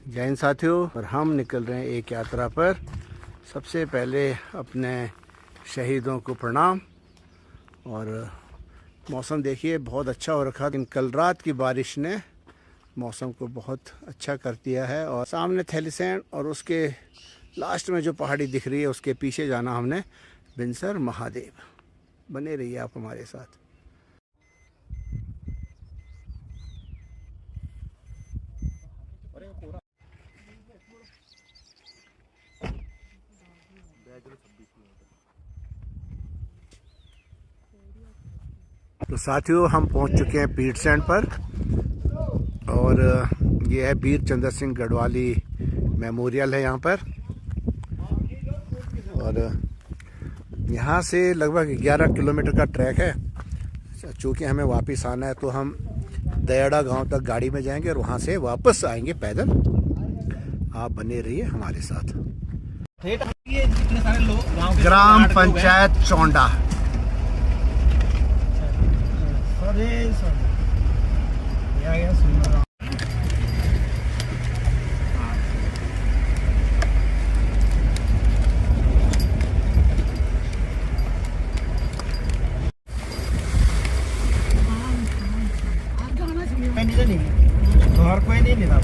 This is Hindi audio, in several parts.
जय हिंद साथियों, और हम निकल रहे हैं एक यात्रा पर। सबसे पहले अपने शहीदों को प्रणाम। और मौसम देखिए बहुत अच्छा हो रखा, लेकिन कल रात की बारिश ने मौसम को बहुत अच्छा कर दिया है। और सामने थैलीसैंड और उसके लास्ट में जो पहाड़ी दिख रही है उसके पीछे जाना हमने बिनसर महादेव। बने रहिए आप हमारे साथ। तो साथियों, हम पहुंच चुके हैं पीरसैंड पर, और ये है वीर चंद्र सिंह गढ़वाली मेमोरियल है यहाँ पर। और यहाँ से लगभग 11 किलोमीटर का ट्रैक है। चूँकि हमें वापस आना है तो हम दयाड़ा गांव तक गाड़ी में जाएंगे और वहाँ से वापस आएंगे पैदल। आप बने रहिए हमारे साथ। ग्राम पंचायत चौंडा। कोई नहीं लेता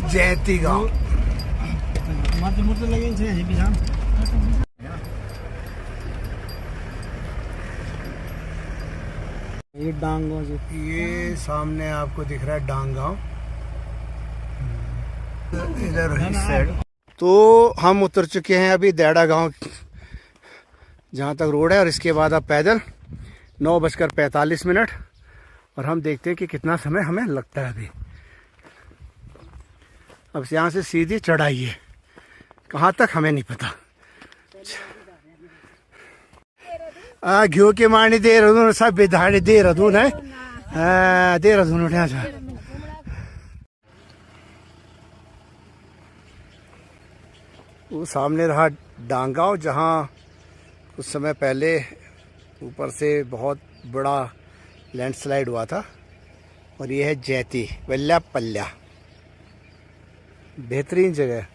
जयती गाँव ये डांगो जो ये सामने आपको दिख रहा है डांग गाँव, इधर इस साइड। तो हम उतर चुके हैं अभी दयाड़ा गांव जहाँ तक रोड है, और इसके बाद अब पैदल 9:45। और हम देखते हैं कि कितना समय हमें लगता है अभी। अब यहाँ से सीधी चढ़ाई है, कहाँ तक हमें नहीं पता। घ्यू की माणी देहरादून सब विधानी देहरादून है, देहरादून उठा जा। वो सामने रहा डांगांव, जहाँ कुछ समय पहले ऊपर से बहुत बड़ा लैंडस्लाइड हुआ था। और ये है जैती वल्ल्या पल्ल्या, बेहतरीन जगह।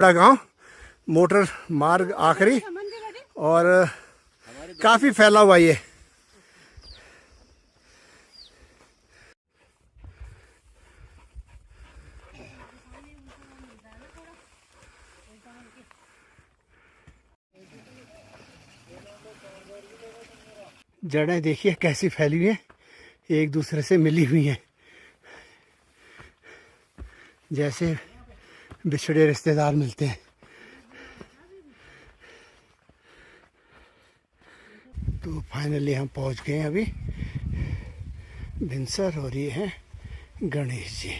गांव मोटर मार्ग आखिरी, और काफी फैला हुआ ये। जड़ें देखिए कैसी फैली हुई हैं, एक दूसरे से मिली हुई हैं, जैसे बिछड़े रिश्तेदार मिलते हैं। तो फाइनली हम पहुंच गए हैं अभी बिनसर, और ये हैं गणेश जी।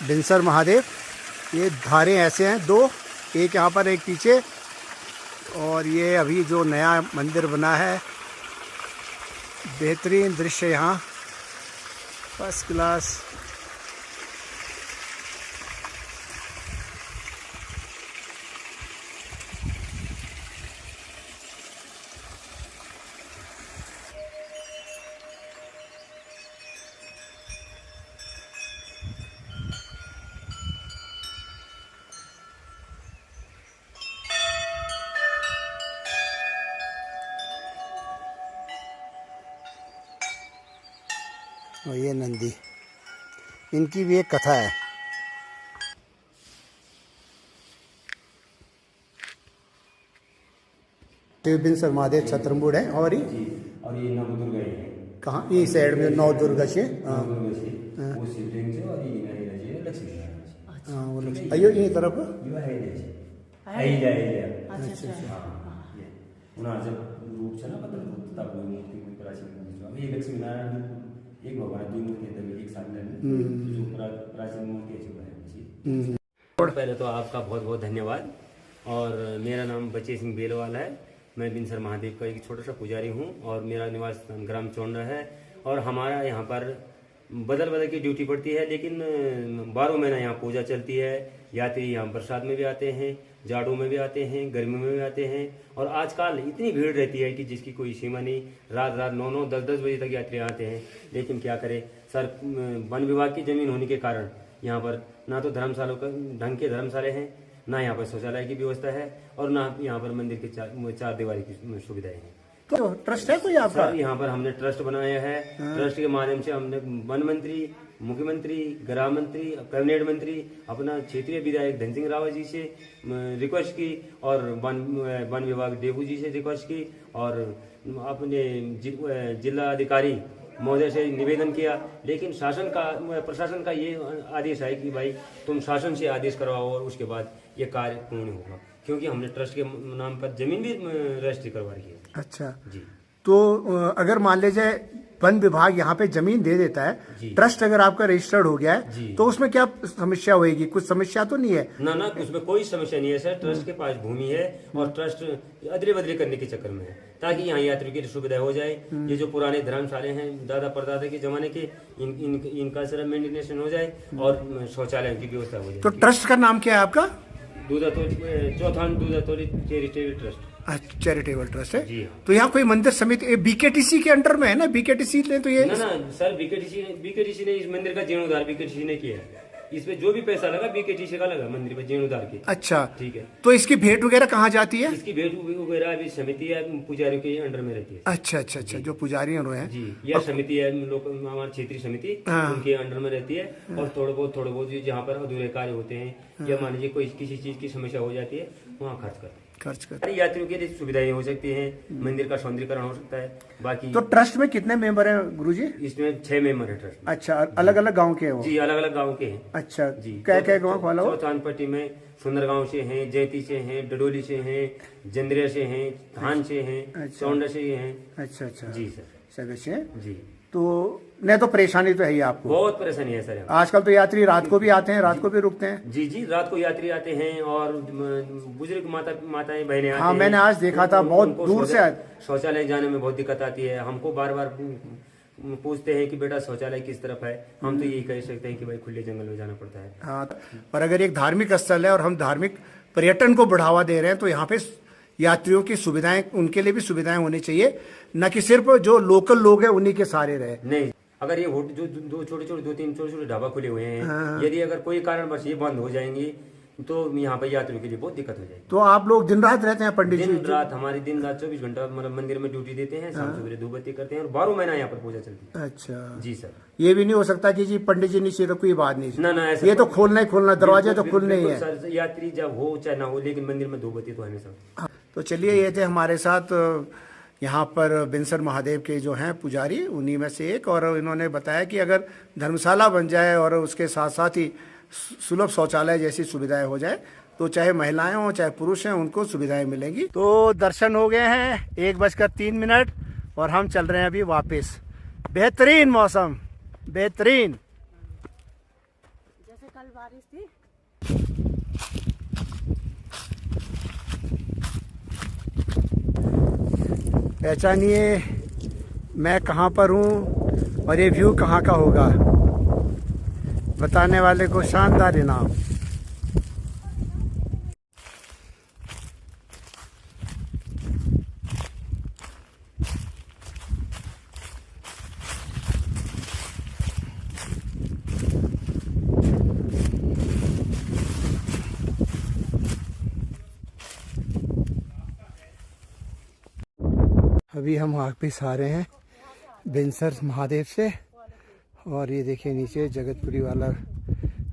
बिनसर महादेव, ये धारें ऐसे हैं दो, एक यहाँ पर एक पीछे। और ये अभी जो नया मंदिर बना है, बेहतरीन दृश्य यहाँ, फर्स्ट क्लास। और ये नंदी, इनकी भी एक कथा है। बिनसर महादेव छत्रमुड़ है, और ये नवदुर्गा है। कहाँ ये साइड में नवदुर्गा छे, वो शिवलिंग है, और ये नहीं लक्ष्मी है। हाँ वो लक्ष्मी अयो ये तरफ आई जाए। अच्छा अच्छा। हां ये उना जब रूप छ ना मतलब तब वो मूर्ति कोई प्राचीन मूर्ति जो ये लक्ष्मी नारायण एक भगवान दुई मूर्ति तब एक साथ में जो प्राचीन मूर्ति है। पहले तो आपका बहुत बहुत धन्यवाद। और मेरा नाम बचे सिंह बेलवाल है। मैं बिनसर महादेव का एक छोटा सा पुजारी हूँ और मेरा निवास स्थान ग्राम चौंडा है। और हमारा यहाँ पर बदल बदल की ड्यूटी पड़ती है, लेकिन 12 महीना यहाँ पूजा चलती है। यात्री यहाँ बरसात में भी आते हैं, जाड़ों में भी आते हैं, गर्मी में भी आते हैं। और आजकल इतनी भीड़ रहती है कि जिसकी कोई सीमा नहीं। रात 9-9, 10-10 बजे तक यात्री आते हैं। लेकिन क्या करें सर, वन विभाग की जमीन होने के कारण यहाँ पर ना तो धर्मशालों का ढंग के धर्मशाले हैं, ना यहाँ पर शौचालय की व्यवस्था है, और ना यहाँ पर मंदिर के चार दीवारी की सुविधाएं हैं। तो ट्रस्ट है कोई आपका? सर यहाँ पर हमने ट्रस्ट बनाया है। ट्रस्ट के माध्यम से हमने वन मंत्री, मुख्यमंत्री, गृह मंत्री, कैबिनेट मंत्री, अपना क्षेत्रीय विधायक धन सिंह रावत जी से रिक्वेस्ट की, और वन विभाग डेपू जी से रिक्वेस्ट की, और अपने जिला अधिकारी महोदय से निवेदन किया। लेकिन प्रशासन का ये आदेश है कि भाई तुम शासन से आदेश करवाओ और उसके बाद ये कार्य पूर्ण होगा, क्योंकि हमने ट्रस्ट के नाम पर जमीन भी रजिस्ट्री करवा रही है। अच्छा जी। तो अगर मान लीजिए वन विभाग यहाँ पे जमीन दे देता है, ट्रस्ट अगर आपका रजिस्टर्ड हो गया है, तो उसमें क्या समस्या होगी? कुछ समस्या तो नहीं है? ना उसमें कोई समस्या नहीं है सर। ट्रस्ट के पास भूमि है और ट्रस्ट अदले बदले करने के चक्कर में है, ताकि यहाँ यात्रियों की सुविधा हो जाए। ये जो पुराने धर्मशाले हैं दादा परदादा के जमाने के, इनका सिर्फ मेंटेनेंस हो जाए और शौचालय की व्यवस्था हो जाए। तो ट्रस्ट का नाम क्या है आपका? Chauthan Dudhatoli charitable trust. Charitable trust है जी। तो यहाँ कोई मंदिर समिति बीकेटीसी के अंडर में है ना? बीकेटीसी ने तो ये ना सर, बीकेटीसी ने इस मंदिर का जीर्णोद्धार बीकेटीसी ने किया है। इसमें जो भी पैसा लगा बीकेटीसी का लगा मंदिर पर जीर्णोद्धार के। अच्छा, ठीक है। तो इसकी भेंट वगैरह कहाँ जाती है? इसकी भेंट वगैरह अभी समिति है, पुजारियों के अंडर में रहती है। अच्छा, जो पुजारी हैं जी, यह समिति है, लोग हमारी क्षेत्रीय समिति उनके अंडर में रहती है। और थोड़े बहुत जहाँ पर अधूरे कार्य होते हैं या मान लीजिए कोई किसी चीज की समस्या हो जाती है, वहाँ खर्च कर यात्रियों के लिए सुविधाएं हो सकती हैं। मंदिर का सौंदर्यीकरण हो सकता है। बाकी तो ट्रस्ट में कितने मेंबर हैं गुरुजी? इसमें 6 मेंबर है ट्रस्ट में। अच्छा, अलग अलग गांव के हैं? जी, अलग अलग गाँव के हैं। अच्छा जी, क्या गाँव वाला? चौथानपट्टी में सुंदर गांव से हैं, जैती से हैं, डडोली से हैं, जंद्रिया से हैं, थान से हैं, चौंडा से हैं। अच्छा जी सर, सब से जी। तो नहीं तो परेशानी तो है ही आपको? बहुत परेशानी है सर। आजकल तो यात्री रात को भी आते हैं, रात को भी रुकते हैं। जी, रात को यात्री आते हैं और बुजुर्ग माताएं बहनें आती हाँ, मैंने आज देखा था बहुत दूर से। शौचालय जाने में बहुत दिक्कत आती है। हमको बार बार पूछते हैं कि बेटा शौचालय किस तरफ है। हम तो यही कह सकते हैं कि भाई खुले जंगल में जाना पड़ता है। हाँ, पर अगर एक धार्मिक स्थल है और हम धार्मिक पर्यटन को बढ़ावा दे रहे हैं, तो यहाँ पे यात्रियों की सुविधाएं, उनके लिए भी सुविधाएं होनी चाहिए, न कि सिर्फ जो लोकल लोग हैं उन्हीं के सारे रहे। नहीं, अगर ये जो दो तीन छोटे छोटे ढाबा खुले हुए हैं, यदि अगर कोई कारणवश ये बंद हो जाएंगी तो यहाँ पर यात्रियों के लिए बहुत दिक्कत हो जाएगी। तो आप लोग दिन रात रहते हैं पंडित जी? दिन रात 24 घंटा मतलब मंदिर में ड्यूटी देते हैं। शाम सवेरे धूप बत्ती करते हैं और 12 महीना यहाँ पर पूजा चलती है। अच्छा जी सर। ये भी नहीं हो सकता कि जी पंडित जी नीचे, तो कोई बात नहीं? ना ऐसा ये तो खोलना ही खोलना, दरवाजे तो खुलने ही है। सर, यात्री जब हो चाहे ना हो, लेकिन मंदिर में धूप बत्ती तो हमेशा। तो चलिए, ये थे हमारे साथ यहाँ पर बिनसर महादेव के जो हैं पुजारी, उन्हीं में से एक। और इन्होंने बताया कि अगर धर्मशाला बन जाए और उसके साथ साथ ही सुलभ शौचालय जैसी सुविधाएं हो जाए, तो चाहे महिलाएं हों चाहे पुरुष हैं, उनको सुविधाएं मिलेंगी। तो दर्शन हो गए हैं 1:03 और हम चल रहे हैं अभी वापस। बेहतरीन मौसम, बेहतरीन। जैसे कल बारिश थी। पहचानिए मैं कहाँ पर हूँ और ये व्यू कहाँ का होगा, बताने वाले को शानदार इनाम। अभी हम वापस आ रहे हैं बिनसर महादेव से, और ये देखिए नीचे जगतपुरी वाला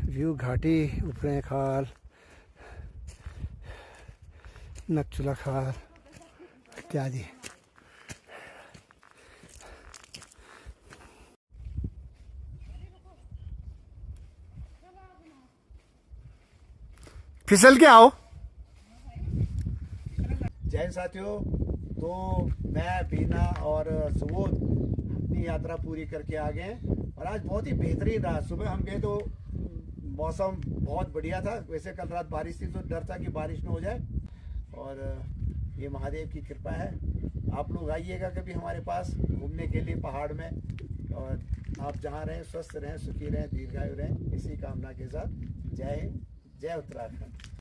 व्यू, घाटी, ऊपरे खाल, नकचुला खाल इत्यादि। फिसल के आओ। जय साथियों, तो मैं, बीना और सुबोध अपनी यात्रा पूरी करके आ गए हैं। और आज बहुत ही बेहतरीन रहा। सुबह हम गए तो मौसम बहुत बढ़िया था। वैसे कल रात बारिश थी तो डर था कि बारिश न हो जाए, और ये महादेव की कृपा है। आप लोग आइएगा कभी हमारे पास घूमने के लिए पहाड़ में, और आप जहाँ रहें स्वस्थ रहें, सुखी रहें, दीर्घायु रहें, इसी कामना के साथ जय हिंद, जय उत्तराखंड।